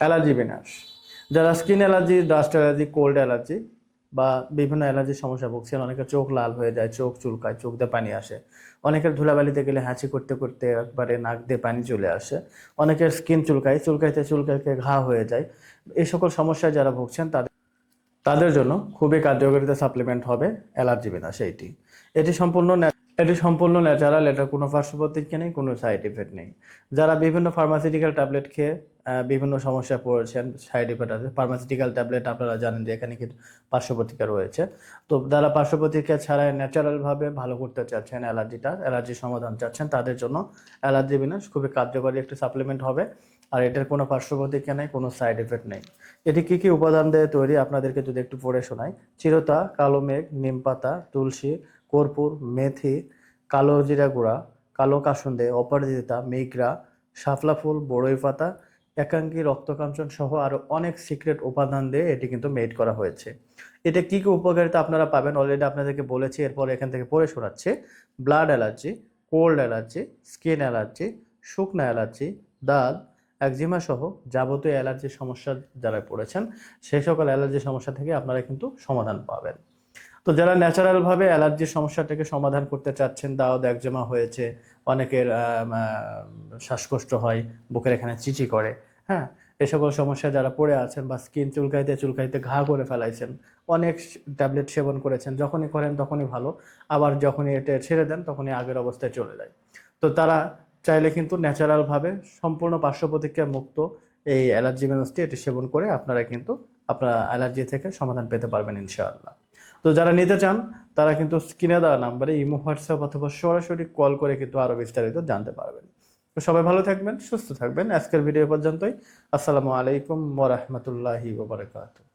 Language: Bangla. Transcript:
অ্যালার্জি বিনাশ। যারা skin allergy, dust allergy, cold allergy বা বিভিন্ন অ্যালার্জির সমস্যা ভুগছেন, অনেকের চোখ লাল হয়ে যায়, চোখ চুলকায়, চোখ দিয়ে পানি আসে, অনেকের ধুলাবালিতে গেলে হাঁচি করতে করতে একবারে নাক দিয়ে পানি চলে আসে, অনেকের স্কিন চুলকায়, চুলকাইতে চুলকাইতে ঘা হয়ে যায়। এই সকল সমস্যায় যারা ভুগছেন তাদের তাদের জন্য খুবই কার্যকারিতা সাপ্লিমেন্ট হবে অ্যালার্জি বিনাশ। এটি সম্পূর্ণ ন্যাচারাল, এটার কোনো পার্শ্ব প্রতিক্রিয়া নেই, কোনো সাইড ইফেক্ট নেই। যারা বিভিন্ন ফার্মাসিউটিক্যাল ট্যাবলেট খেয়ে বিভিন্ন সমস্যায় পড়েছেন, সাইড ইফেক্ট আছে, ফার্মাসিউটিক্যাল ট্যাবলেট আপনারা জানেন যে এখানে কিন্তু পার্শ্ব প্রতিক্রিয়া রয়েছে। তো যারা পার্শ্ব প্রতিক্রিয়া ছাড়াই ন্যাচারালভাবে ভালো করতে চাচ্ছেন, অ্যালার্জির সমাধান চাচ্ছেন, তাদের জন্য অ্যালার্জি বিনাশ খুবই কার্যকরী একটি সাপ্লিমেন্ট হবে। আর এটার কোনো পার্শ্ব প্রতিক্রিয়া নেই, কোনো সাইড ইফেক্ট নেই। এটি কি কি উপাদান দিয়ে তৈরি আপনাদেরকে যদি একটু পড়ে শোনাই। চিরতা, কালো মেঘ, নিম পাতা, তুলসী, কর্পূর, মেথি, কালো জিরা গুঁড়া, কালো কাসুন্দে, অপরাজিতা, মিগ্রা, শাপলা ফুল, বড়ই পাতা, একাঙ্গী, রক্তকাঞ্চন সহ আরো অনেক সিক্রেট উপাদান দিয়ে এটি কিন্তু মেড করা হয়েছে। এটা কি কি উপকারিতা আপনারা পাবেন অলরেডি আপনাদেরকে বলেছি, এরপর এখান থেকে পড়ে শোনাচ্ছি। Blood allergy, cold allergy, skin allergy, শুকনা অ্যালার্জি, দাঁত, একজিমা সহ যাবতীয় অ্যালার্জির সমস্যা যারা পড়েছেন, সেই সকল অ্যালার্জির সমস্যা থেকে আপনারা কিন্তু সমাধান পাবেন। তো যারা ন্যাচারাল ভাবে অ্যালার্জির সমস্যাটাকে সমাধান করতে চাচ্ছেন, দাউদ একজিমা হয়েছে, অনেকের শ্বাসকষ্ট হয়, বুকের এখানে চিচি করে, হ্যাঁ, এই সকল সমস্যা যারা পড়ে আছেন, বা স্কিন চুলকাইতে চুলকাইতে ঘা করে ফেলাইছেন, অনেক ট্যাবলেট সেবন করেছেন, যখনই করেন তখনই ভালো, আবার যখনই এটা ছেড়ে দেন তখনই আগের অবস্থায় চলে যায়। তো তারা চাইলে কিন্তু ন্যাচারাল ভাবে সম্পূর্ণ পার্শ্ব প্রতিক্রিয়া মুক্ত এই অ্যালার্জি মেনসটি এটি সেবন করে আপনারা কিন্তু আপনার অ্যালার্জি থেকে সমাধান পেতে পারবেন ইনশাআল্লাহ। তো যারা নিতে চান তারা কিন্তু স্ক্রিনে দেওয়া নাম্বারে ইমো, হোয়াটসঅ্যাপ অথবা সরাসরি কল করে কিন্তু আরো বিস্তারিত জানতে পারবেন। তো সবাই ভালো থাকবেন, সুস্থ থাকবেন। আজকের ভিডিও পর্যন্তই। আসসালামু আলাইকুম ওয়া রাহমাতুল্লাহি ওয়া বারাকাতুহু।